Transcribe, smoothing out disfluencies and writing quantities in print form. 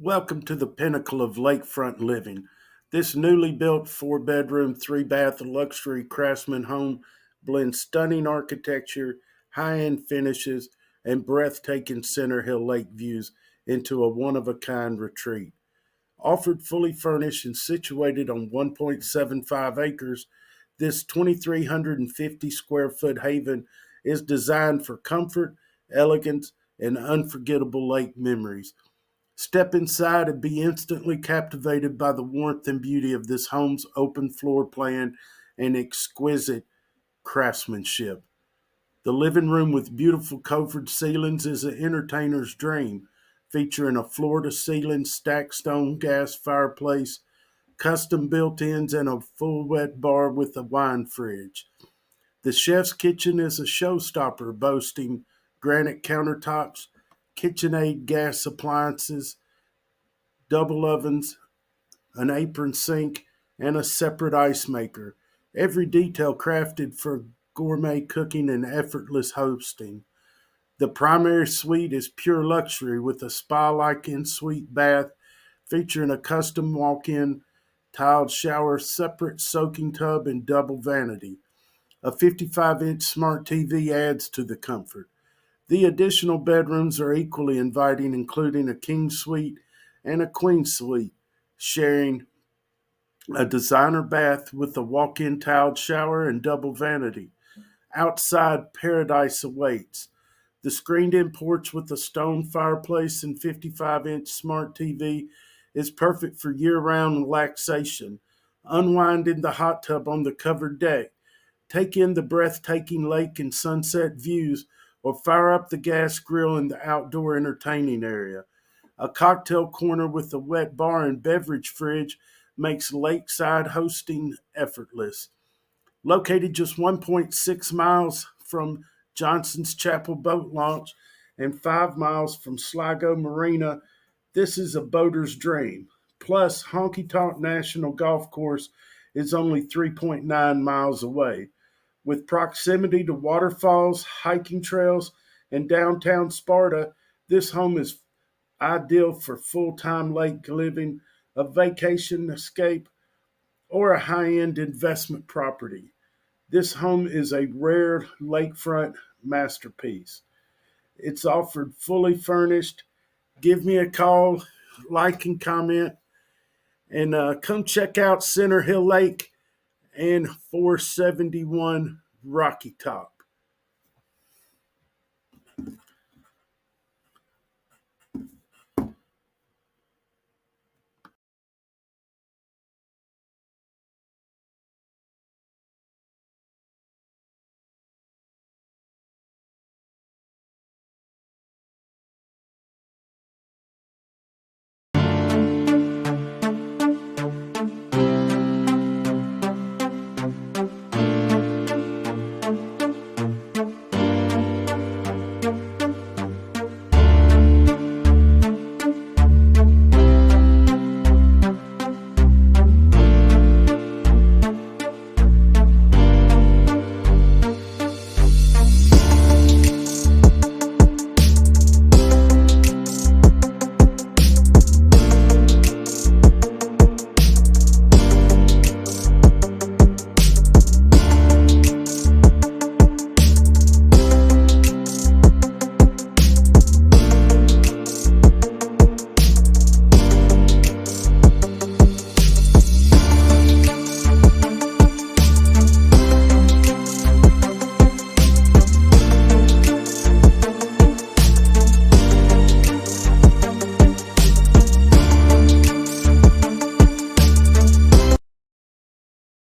Welcome to the pinnacle of lakefront living. This newly built 4 bedroom, 3 bath luxury Craftsman home blends stunning architecture, high end finishes, and breathtaking Center Hill Lake views into a one of a kind retreat. Offered fully furnished and situated on 1.75 acres, this 2,350 square foot haven is designed for comfort, elegance, and unforgettable lake memories. Step inside and be instantly captivated by the warmth and beauty of this home's open floor plan and exquisite craftsmanship. The living room with beautiful coffered ceilings is an entertainer's dream, featuring a floor to ceiling stacked stone gas fireplace, custom built ins, and a full wet bar with a wine fridge. The chef's kitchen is a showstopper, boasting granite countertops, KitchenAid gas appliances, double ovens, an apron sink, and a separate ice maker. Every detail crafted for gourmet cooking and effortless hosting. The primary suite is pure luxury with a spa like ensuite bath featuring a custom walk in tiled shower, separate soaking tub, and double vanity. A 55-inch smart TV adds to the comfort. The additional bedrooms are equally inviting, including a king suite and a queen suite, sharing a designer bath with a walk in tiled shower and double vanity. Outside paradise awaits. The screened in porch with a stone fireplace and 55-inch smart TV is perfect for year round relaxation. Unwind in the hot tub on the covered deck. Take in the breathtaking lake and sunset views, or fire up the gas grill in the outdoor entertaining area. A cocktail corner with a wet bar and beverage fridge makes lakeside hosting effortless. Located just 1.6 miles from Johnson's Chapel boat launch and 5 miles from Sligo Marina, this is a boater's dream. Plus, Honky Tonk National Golf Course is only 3.9 miles away. With proximity to waterfalls, hiking trails, and downtown Sparta, this home is ideal for full time lake living, a vacation escape, or a high end investment property. This home is a rare lakefront masterpiece. It's offered fully furnished. Give me a call, like and comment, and come check out Center Hill Lake and 471 Rocky Top.